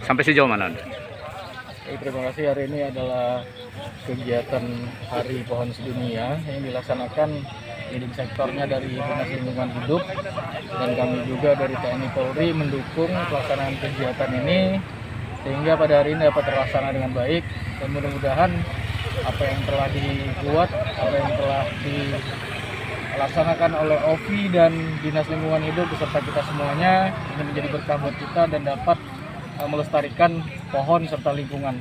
Sampai sejauh mana? Terima kasih. Hari ini adalah kegiatan Hari Pohon Sedunia yang dilaksanakan leading sektornya dari Dinas Lingkungan Hidup, dan kami juga dari TNI Polri mendukung pelaksanaan kegiatan ini sehingga pada hari ini dapat terlaksana dengan baik, dan mudah-mudahan apa yang telah dibuat, apa yang telah dilaksanakan oleh OVI dan Dinas Lingkungan Hidup beserta kita semuanya ini menjadi berkah buat kita dan dapat melestarikan pohon serta lingkungan.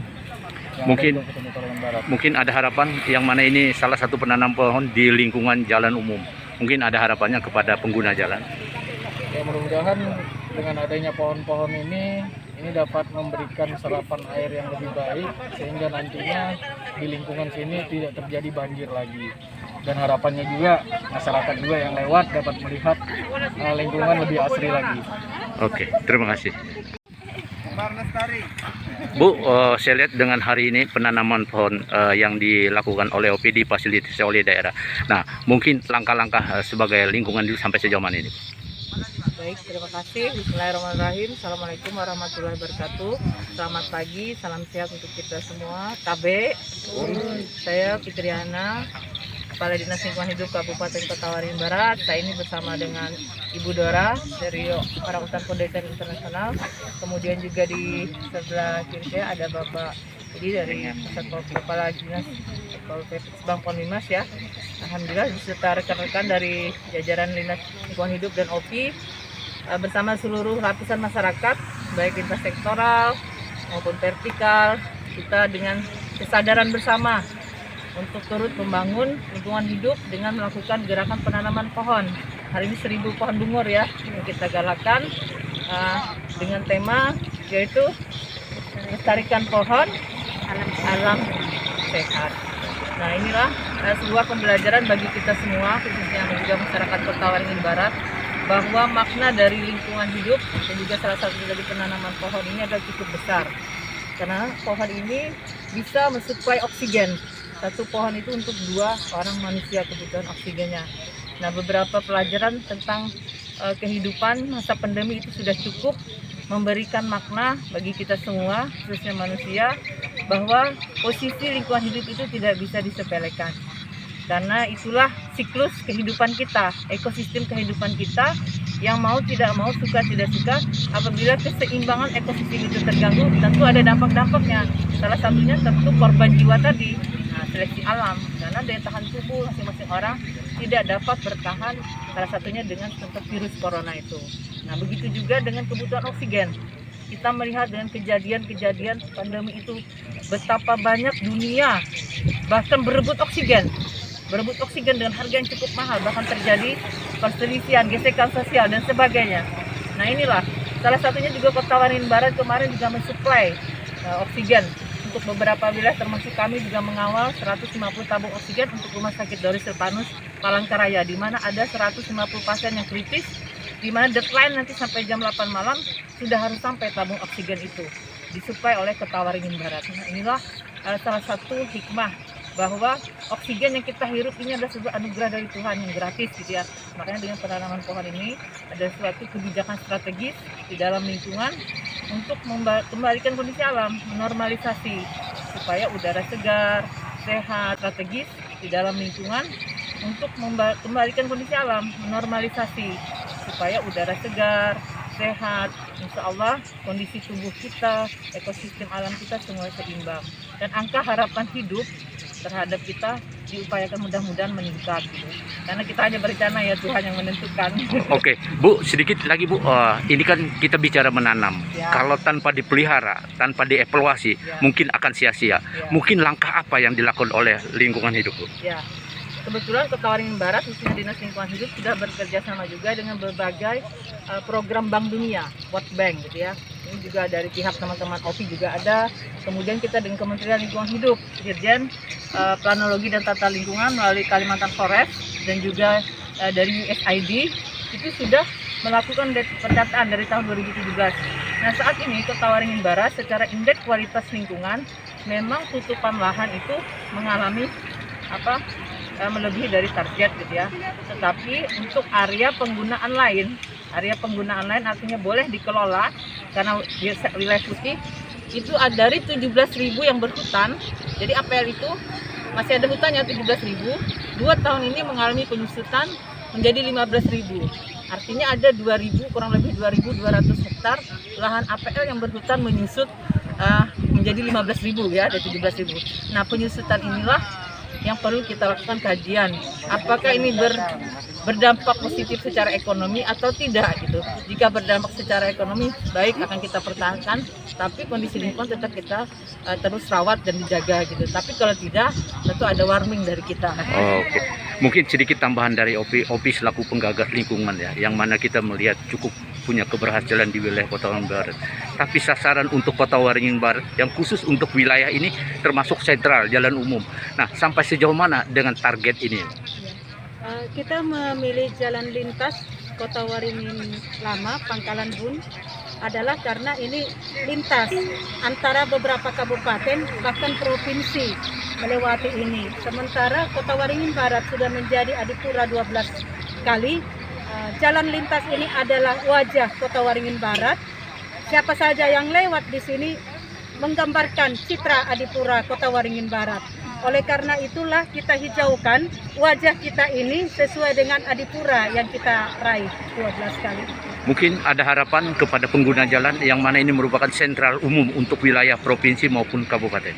Mungkin ada harapan yang mana ini salah satu penanam pohon di lingkungan jalan umum. Mungkin ada harapannya kepada pengguna jalan. Ya, mudah-mudahan dengan adanya pohon-pohon ini dapat memberikan serapan air yang lebih baik sehingga nantinya di lingkungan sini tidak terjadi banjir lagi. Dan harapannya juga masyarakat juga yang lewat dapat melihat lingkungan lebih asri lagi. Oke, terima kasih. Bu, saya lihat dengan hari ini penanaman pohon yang dilakukan oleh OP difasilitasi oleh daerah. Nah, mungkin langkah-langkah sebagai lingkungan dulu sampai sejauh mana ini? Baik, terima kasih. Bismillahirrahmanirrahim. Assalamualaikum warahmatullahi wabarakatuh. Selamat pagi, salam sehat untuk kita semua. KB, saya Fitriana, Kepala Dinas Lingkungan Hidup Kabupaten Kota Waringin Barat. Saya ini bersama dengan Ibu Dora dari Orangutan Foundation Internasional. Kemudian juga di sebelah kiri saya ada Bapak jadi dari Kepala Dinas Bang Ponmimas ya. Alhamdulillah beserta rekan-rekan dari jajaran Dinas Lingkungan Hidup dan OPI bersama seluruh lapisan masyarakat baik lintas sektoral maupun vertikal, kita dengan kesadaran bersama untuk turut membangun lingkungan hidup dengan melakukan gerakan penanaman pohon. Hari ini 1000 pohon bungur ya yang kita galakkan dengan tema yaitu melestarikan pohon alam sehat. Nah, inilah sebuah pembelajaran bagi kita semua, khususnya juga masyarakat Kota Waringin Barat, bahwa makna dari lingkungan hidup dan juga salah satu dari penanaman pohon ini adalah cukup besar. Karena pohon ini bisa mensuplai oksigen. Satu pohon itu untuk 2 orang manusia kebutuhan oksigennya. Nah, beberapa pelajaran tentang kehidupan masa pandemi itu sudah cukup memberikan makna bagi kita semua, khususnya manusia, bahwa posisi lingkungan hidup itu tidak bisa disepelekan. Karena itulah siklus kehidupan kita, ekosistem kehidupan kita yang mau tidak mau, suka tidak suka, apabila keseimbangan ekosistem itu terganggu, tentu ada dampak-dampaknya. Salah satunya tentu korban jiwa tadi, seleksi alam, karena daya tahan tubuh masing-masing orang tidak dapat bertahan, salah satunya dengan contoh virus corona itu. Nah, begitu juga dengan kebutuhan oksigen. Kita melihat dengan kejadian-kejadian pandemi itu betapa banyak dunia bahkan berebut oksigen dengan harga yang cukup mahal, bahkan terjadi perselisihan, gesekan sosial dan sebagainya. Nah, inilah salah satunya juga Kota Waringin Barat kemarin juga mensuplai oksigen untuk beberapa wilayah, termasuk kami juga mengawal 150 tabung oksigen untuk Rumah Sakit Doris Silvanus Palangkaraya, di mana ada 150 pasien yang kritis, di mana deadline nanti sampai jam 8 malam sudah harus sampai tabung oksigen itu disuplai oleh Kota Waringin Barat. Nah, inilah salah satu hikmah bahwa oksigen yang kita hirup ini adalah sebuah anugerah dari Tuhan yang gratis gitu ya. Makanya dengan penanaman pohon ini ada suatu kebijakan strategis di dalam lingkungan untuk kembalikan kondisi alam, menormalisasi supaya udara segar, sehat, strategis di dalam lingkungan untuk kembalikan kondisi alam, menormalisasi supaya udara segar, sehat, insya Allah kondisi tubuh kita, ekosistem alam kita semua seimbang, dan angka harapan hidup terhadap kita diupayakan mudah-mudahan meningkat gitu. Karena kita hanya berencana, ya Tuhan yang menentukan. Oke, Bu, sedikit lagi Bu, ini kan kita bicara menanam ya. Kalau tanpa dipelihara, tanpa dievaluasi ya, mungkin akan sia-sia ya. Mungkin langkah apa yang dilakukan oleh lingkungan hidup Bu? Ya, kebetulan Kota Waringin Barat khususnya Dinas Lingkungan Hidup sudah bekerja sama juga dengan berbagai program Bank Dunia, World Bank gitu ya. Ini juga dari pihak teman-teman OPI juga ada. Kemudian kita dengan Kementerian Lingkungan Hidup, Dirjen Planologi dan Tata Lingkungan melalui Kalimantan Forest dan juga dari USAID itu sudah melakukan pendataan dari tahun 2017. Nah, saat ini Kota Waringin Barat secara indeks kualitas lingkungan memang tutupan lahan itu mengalami melebihi dari target gitu ya. Tetapi untuk area penggunaan lain artinya boleh dikelola karena wilayah putih itu ada dari 17.000 yang berhutan. Jadi APL itu masih ada hutannya 17.000. 2 tahun ini mengalami penyusutan menjadi 15.000. Artinya ada 2.000, kurang lebih 2.200 hektar lahan APL yang berhutan menyusut menjadi 15.000 ya, ada 17.000. Nah, penyusutan inilah yang perlu kita lakukan kajian. Apakah ini berdampak positif secara ekonomi atau tidak gitu. Jika berdampak secara ekonomi baik akan kita pertahankan, tapi kondisi lingkungan tetap kita terus rawat dan dijaga gitu. Tapi kalau tidak, tentu ada warning dari kita. Oke. Mungkin sedikit tambahan dari Opi selaku penggagas lingkungan ya, yang mana kita melihat cukup punya keberhasilan di wilayah Kota Waringin Barat. Tapi sasaran untuk Kota Waringin Barat yang khusus untuk wilayah ini termasuk sentral, jalan umum. Nah, sampai sejauh mana dengan target ini? Kita memilih jalan lintas Kota Waringin Lama, Pangkalan Bun adalah karena ini lintas antara beberapa kabupaten bahkan provinsi melewati ini. Sementara Kota Waringin Barat sudah menjadi adipura 12 kali. Jalan lintas ini adalah wajah Kota Waringin Barat. Siapa saja yang lewat di sini menggambarkan citra adipura Kota Waringin Barat. Oleh karena itulah kita hijaukan wajah kita ini sesuai dengan adipura yang kita raih 12 kali. Mungkin ada harapan kepada pengguna jalan yang mana ini merupakan sentral umum untuk wilayah provinsi maupun kabupaten.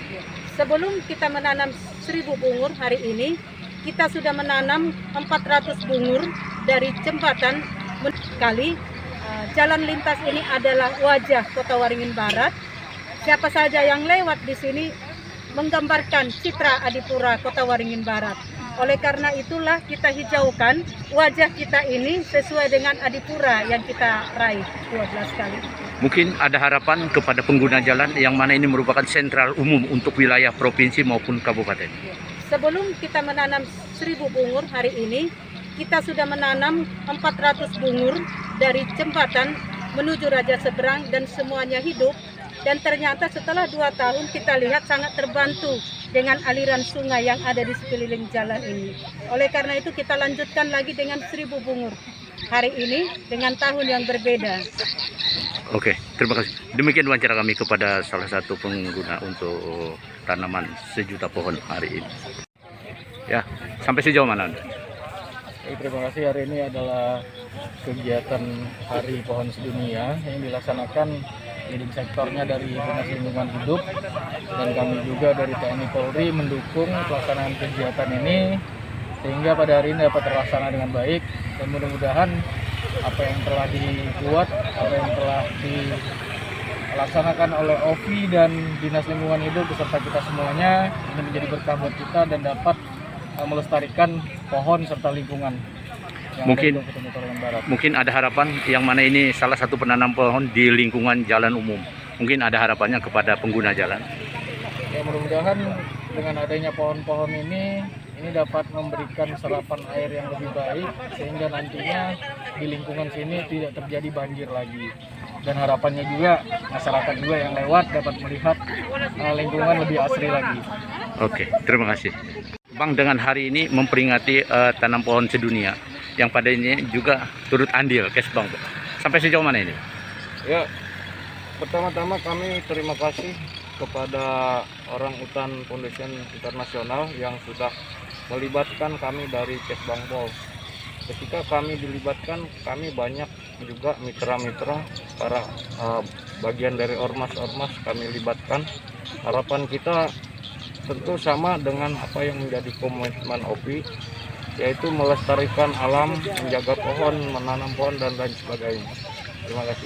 Sebelum kita menanam 1000 bungur hari ini, kita sudah menanam 400 bungur dari jembatan kali. Jalan lintas ini adalah wajah Kota Waringin Barat. Siapa saja yang lewat di sini menggambarkan citra adipura Kota Waringin Barat. Oleh karena itulah kita hijaukan wajah kita ini sesuai dengan adipura yang kita raih 12 kali. Mungkin ada harapan kepada pengguna jalan yang mana ini merupakan sentral umum untuk wilayah provinsi maupun kabupaten. Sebelum kita menanam 1000 bungur hari ini, kita sudah menanam 400 bungur dari jembatan menuju Raja Seberang dan semuanya hidup. Dan ternyata setelah 2 tahun kita lihat sangat terbantu dengan aliran sungai yang ada di sekeliling jalan ini. Oleh karena itu kita lanjutkan lagi dengan 1000 bungur hari ini dengan tahun yang berbeda. Oke, terima kasih. Demikian wawancara kami kepada salah satu pengguna untuk tanaman 1 juta pohon hari ini. Ya, sampai sejauh mana Anda? Terima kasih. Hari ini adalah kegiatan Hari Pohon Sedunia yang dilaksanakan leading sektornya dari Dinas Lingkungan Hidup dan kami juga dari TNI Polri mendukung pelaksanaan kegiatan ini sehingga pada hari ini dapat terlaksana dengan baik dan mudah-mudahan apa yang telah dibuat, apa yang telah dilaksanakan oleh OVI dan Dinas Lingkungan Hidup beserta kita semuanya ini menjadi berkah buat kita dan dapat melestarikan pohon serta lingkungan. Mungkin ada harapan yang mana ini salah satu penanam pohon di lingkungan jalan umum. Mungkin ada harapannya kepada pengguna jalan. Ya, mudah-mudahan dengan adanya pohon-pohon ini dapat memberikan serapan air yang lebih baik sehingga nantinya di lingkungan sini tidak terjadi banjir lagi. Dan harapannya juga masyarakat juga yang lewat dapat melihat lingkungan lebih asri lagi. Oke, terima kasih. Bang, dengan hari ini memperingati tanam pohon sedunia yang pada ini juga turut andil Kesbang. Sampai sejauh mana ini? Ya, pertama-tama kami terima kasih kepada Orang Utan Foundation Internasional yang sudah melibatkan kami dari Kesbang Pol. Ketika kami dilibatkan, kami banyak juga mitra-mitra para bagian dari ormas-ormas kami libatkan. Harapan kita tentu sama dengan apa yang menjadi komitmen OVI, yaitu melestarikan alam, menjaga pohon, menanam pohon dan lain sebagainya. Terima kasih.